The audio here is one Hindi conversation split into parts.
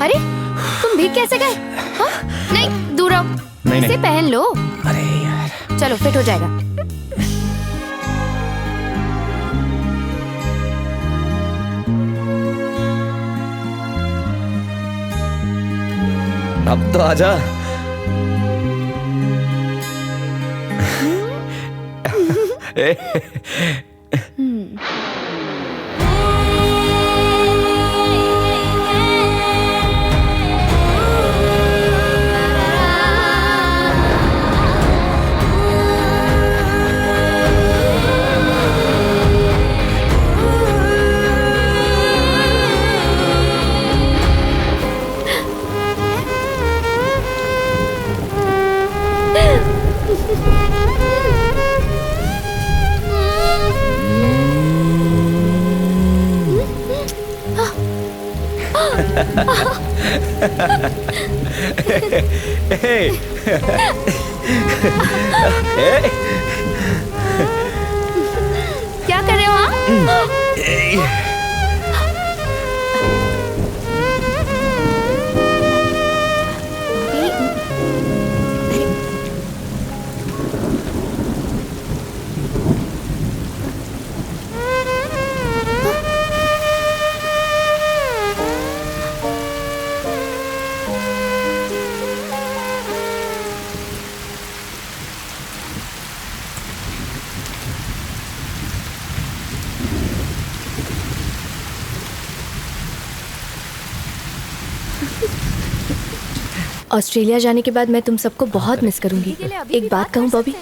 अरे तुम भीग कैसे गए? हाँ? नहीं दूर रहो। नहीं इसे पहन लो। अरे यार चलो फिट हो जाएगा। अब तो आजा। क्या कर रहे हो आप? ऑस्ट्रेलिया जाने के बाद मैं तुम सबको बहुत मिस करूंगी। एक बात कहूँ बॉबी,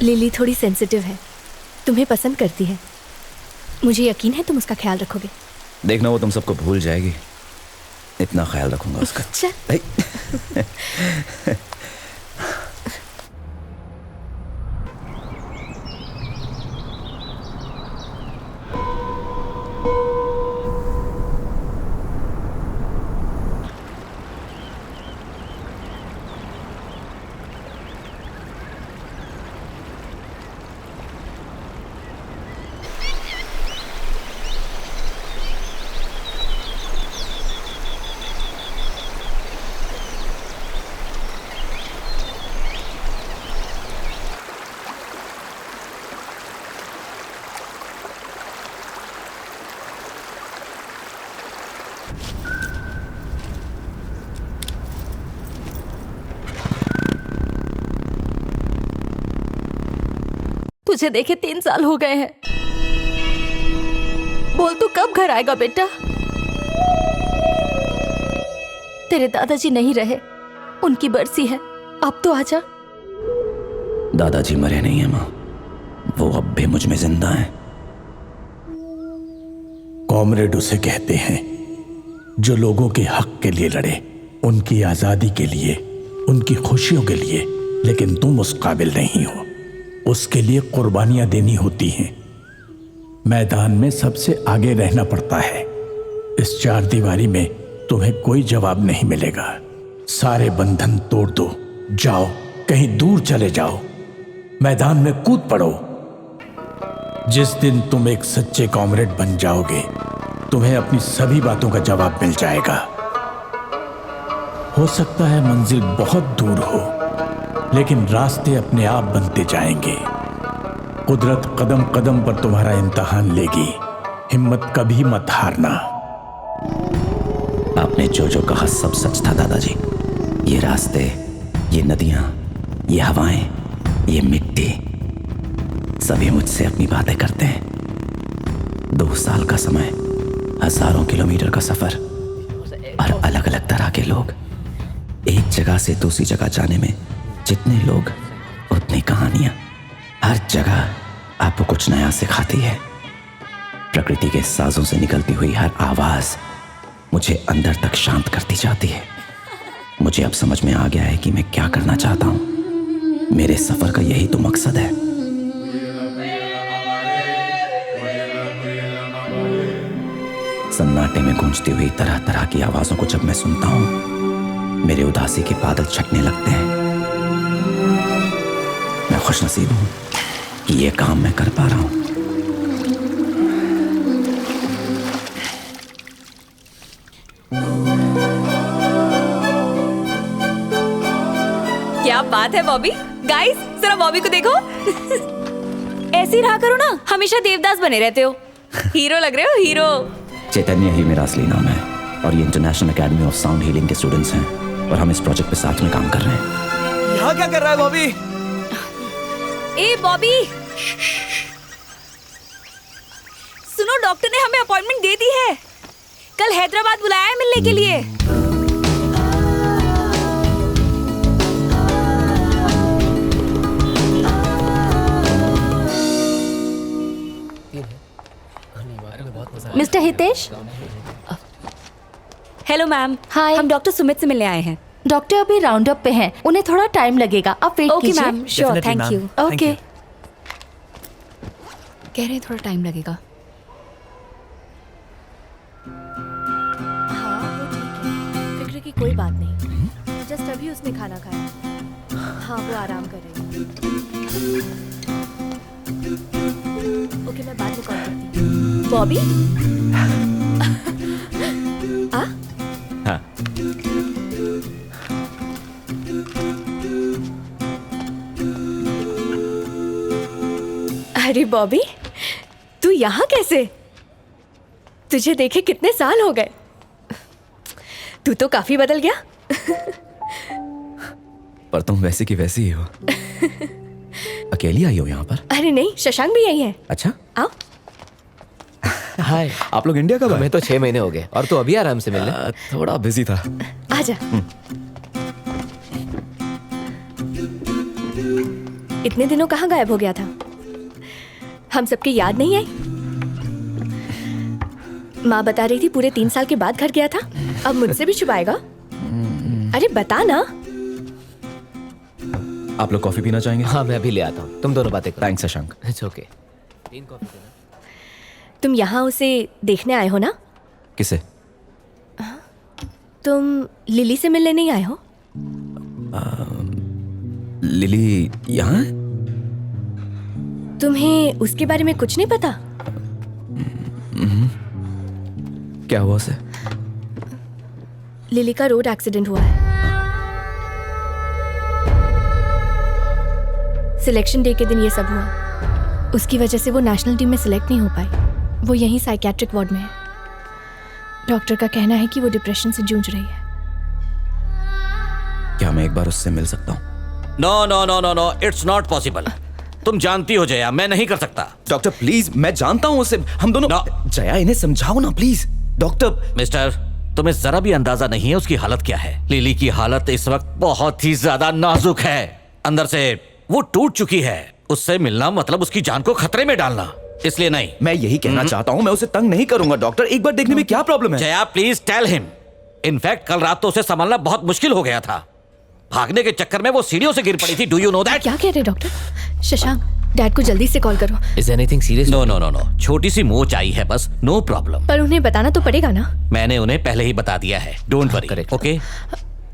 लिली थोड़ी सेंसिटिव है, तुम्हें पसंद करती है। मुझे यकीन है तुम उसका ख्याल रखोगे। देखना वो तुम सबको भूल जाएगी, इतना ख्याल रखूंगा उसका। चल। तुझे देखे 3 साल हो गए हैं। बोल तू कब घर आएगा बेटा? तेरे दादाजी नहीं रहे, उनकी बरसी है, अब तो आजा। दादाजी मरे नहीं है माँ, वो अब भी मुझ में जिंदा हैं। कॉमरेड उसे कहते हैं जो लोगों के हक के लिए लड़े, उनकी आजादी के लिए, उनकी खुशियों के लिए। लेकिन तुम उस काबिल नहीं हो, उसके लिए कुर्बानियां देनी होती हैं। मैदान में सबसे आगे रहना पड़ता है। इस 4 दीवारी में तुम्हें कोई जवाब नहीं मिलेगा। सारे बंधन तोड़ दो, जाओ कहीं दूर चले जाओ, मैदान में कूद पड़ो। जिस दिन तुम एक सच्चे कॉमरेड बन जाओगे, तुम्हें अपनी सभी बातों का जवाब मिल जाएगा। हो सकता है मंजिल बहुत दूर हो, लेकिन रास्ते अपने आप बनते जाएंगे। कुदरत कदम कदम पर तुम्हारा इम्तिहान लेगी, हिम्मत कभी मत हारना। आपने जो जो कहा सब सच था दादाजी। ये रास्ते, ये नदियां, ये हवाएं, ये मिट्टी, सभी मुझसे अपनी बातें करते हैं। 2 साल का समय, हजारों किलोमीटर का सफर और अलग अलग तरह के लोग। एक जगह से दूसरी जगह जाने में जितने लोग उतनी कहानियां। हर जगह आपको कुछ नया सिखाती है। प्रकृति के साजों से निकलती हुई हर आवाज मुझे अंदर तक शांत करती जाती है। मुझे अब समझ में आ गया है कि मैं क्या करना चाहता हूं। मेरे सफर का यही तो मकसद है। सन्नाटे में गूंजती हुई तरह तरह की आवाजों को जब मैं सुनता हूं, मेरे उदासी के बादल छटने लगते हैं। मैं खुशनसीब हूं कि ये काम मैं कर पा रहा हूं। बात है बॉबी। गाइस जरा बॉबी को देखो। ऐसे ही रहा करो ना, हमेशा देवदास बने रहते हो। हीरो लग रहे हो, हीरो। चैतन्य ही मेरा असली नाम है और ये international academy of sound healing के स्टूडेंट्स हैं और हम इस प्रोजेक्ट पे साथ में काम कर रहे हैं। यहाँ क्या कर रहा है बॉबी? ए बॉबी, सुनो, डॉक्टर ने हमें अपॉइंटमेंट दे दी है। कल हैदराबाद बुलाया है मिलने के लिए। Mister Hitesh. Hello ma'am. Hi. हम डॉक्टर सुमित से मिलने आए हैं। डॉक्टर अभी राउंड अप पे हैं, उन्हें थोड़ा टाइम लगेगा, आप वेट ओके कीजिए। Ma'am, sure, thank you. Okay. कह रहे हैं थोड़ा टाइम लगेगा। हाँ वो ठीक है, फिक्र की कोई बात नहीं। जस्ट अभी उसने खाना खाया। हाँ वो आराम कर रही है। ओके मैं बाद में कॉल करती हूँ। बॉबी आ? हाँ। अरे बॉबी, तू यहाँ कैसे? तुझे देखे कितने साल हो गए। तू तो काफी बदल गया। पर तुम वैसी की वैसी ही हो। अकेली आई हो यहाँ पर? अरे नहीं, शशांक भी यही है। अच्छा, आओ। हाय। आप लोग इंडिया कब आए? हमें तो 6 महीने हो गए और तू अभी आराम से मिलने। थोड़ा बिजी था। आजा। इतने दिनों कहाँ गायब हो गया था? हम सबकी याद नहीं आई? माँ बता रही थी पूरे 3 साल के बाद घर गया था। अब मुझसे भी छुपाएगा? अरे बता ना। आप लोग कॉफी पीना चाहेंगे? हाँ मैं अभी ले आता हूँ, तुम दोनों बातें करो। Thanks Shashank. It's okay. 3 coffee देना। तुम यहाँ उसे देखने आए हो ना? किसे? तुम लिली से मिलने नहीं आए हो? लिली यहाँ है? तुम्हें उसके बारे में कुछ नहीं पता? क्या हुआ उसे? लिली का रोड एक्सीडेंट हुआ है। सिलेक्शन डे के दिन ये सब हुआ। उसकी वजह से वो नेशनल टीम में सिलेक्ट नहीं हो पाई। वो यहीं साइकियाट्रिक वार्ड में है। डॉक्टर का कहना है कि वो डिप्रेशन से जूझ रही है। क्या मैं एक बार उससे मिल सकता हूँ? No no no no no, it's not possible. तुम जानती हो जया, मैं नहीं कर सकता। डॉक्टर प्लीज, मैं जानता हूँ उसे। हम दोनों जया, इन्हें समझाओ ना प्लीज। डॉक्टर। मिस्टर, तुम्हें जरा भी अंदाजा नहीं है उसकी हालत क्या है। लिली की हालत इस वक्त बहुत ही ज्यादा नाजुक है। अंदर से वो टूट चुकी है। उससे मिलना मतलब उसकी जान को खतरे में डालना। इसलिए नहीं। मैं यही कहना चाहता हूँ, मैं उसे तंग नहीं करूंगा डॉक्टर। एक बार देखने में क्या प्रॉब्लम है? Jaya please tell him. In fact कल रात तो उसे संभालना बहुत मुश्किल हो गया था। भागने के चक्कर में वो सीढ़ियों से गिर पड़ी थी। Do you know that? क्या कह रहे डॉक्टर? शशांक, डैड को जल्दी से कॉल करो। Is anything serious? No no no no, छोटी सी मोच आई है बस, नो प्रॉब्लम। पर उन्हें बताना तो पड़ेगा ना? मैंने उन्हें पहले ही बता दिया है। Don't worry. Correct. ओके,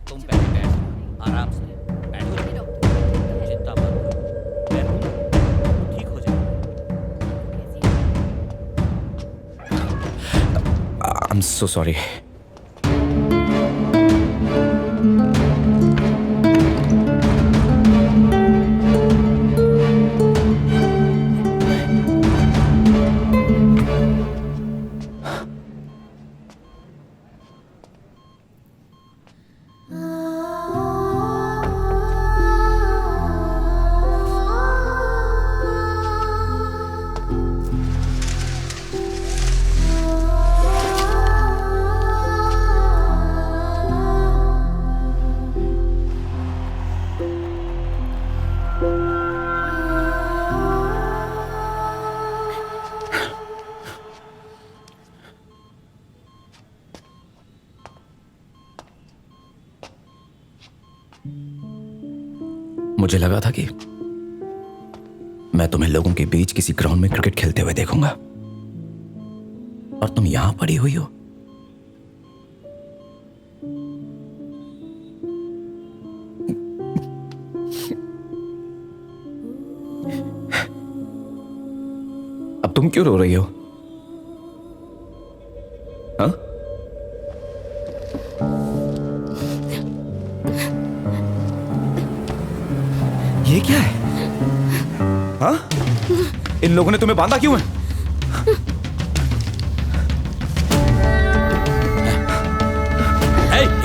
तुम पहले बैठो, आराम से बैठो। चिंता मत करो, मैं हूं, ठीक हो जाएगा। I am so sorry. मुझे लगा था कि मैं तुम्हें लोगों के बीच किसी ग्राउंड में क्रिकेट खेलते हुए देखूंगा और तुम यहां पड़ी हुई हो। अब तुम क्यों रो रही हो? हाँ? क्या है? हाँ? इन लोगों ने तुम्हें बांधा क्यों है?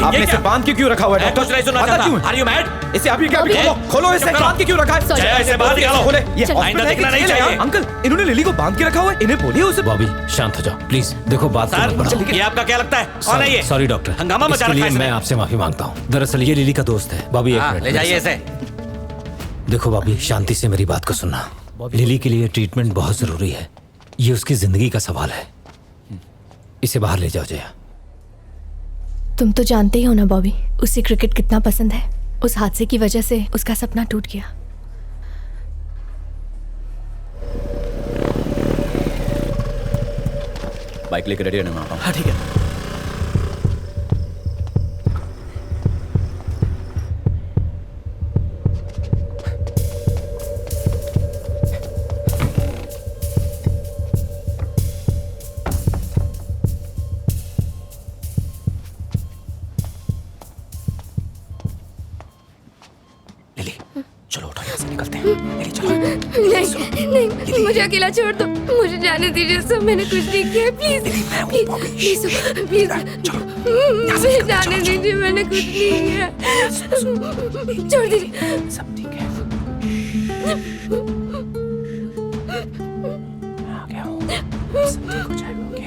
आपने इसे बांध के क्यों रखा हुआ है डॉक्टर? कुछ नहीं सुनना बांधा क्यों है? चाहता। Are you mad? इसे अभी क्या खोलो इसे बांध के क्यों रखा है? जया, इसे बाहर निकालो। खोले ये चलो। हॉस्पिटल आइंदा है कि दिखना नहीं जेल है? चाहिए। अंकल इन्होंने लिली को बांध के रखा हुआ है, इन्हें बोलिए उसे। बॉबी शांत हो जाओ प्लीज। देखो बात को मत सर, बढ़ाओ। ये आपका क्या लगता है? कौन है ये? सॉरी डॉक्टर, हंगामा मचा इसके रखा लिए है इसने। मैं आपसे माफी मांगता हूँ। दरअसल ये लिली का दोस्त है। बॉबी एक हाँ, मिनट ले जाइए इसे। देखो बॉबी, शांति से मेरी बात को सुनना। लिली के लिए ट्रीटमेंट बहुत जरूरी है। ये उसकी जिंदगी का सवाल है। इसे बाहर ले जाओ जया। तुम तो जानते ही हो ना बॉबी, उसे क्रिकेट कितना पसंद है। उस हादसे की वजह से उसका सपना टूट गया। बाइक लेकर रेडी रहना, मैं आता हूँ। हाँ ठीक है। लिली चलो उठो, यहाँ से निकलते हैं। लिली चलो। नहीं, मुझे अकेला छोड़ दो। मुझे जाने दीजिए सर, मैंने कुछ नहीं किया। प्लीज प्लीज प्लीज मुझे जाने दीजिए, मैंने कुछ नहीं किया। छोड़ दीजिए। सब ठीक है। मैं आ गया हूँ, सब ठीक हो जाएगा। ओके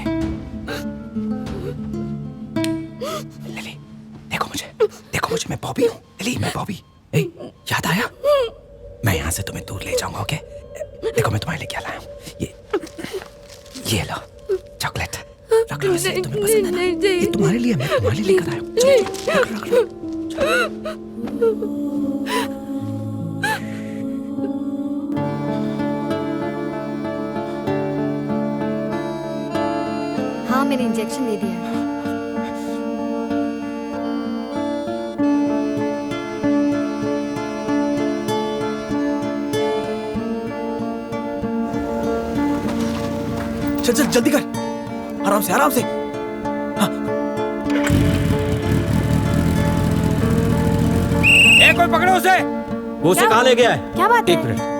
लिली, देखो मुझे, मैं बॉबी हूँ। लिली मैं बॉबी। ए, याद आया? मैं यहाँ से तुम्हें दूर ले जाऊंगा। ओके देखो मैं तुम्हारे लिए क्या लाया हूँ। ये लो चॉकलेट, रख लो इसे, तुम्हें पसंद है ना? ये तुम्हारे लिए, मैं तुम्हारे लिए लेकर आया हूँ। चलो, रख लो। हाँ मैंने इंजेक्शन दे दिया। चल चल जल्दी कर, आराम से आराम से। हाँ। कोई पकड़ो उसे। वो उसे कहाँ ले गया है? क्या बात एक है? मिनट।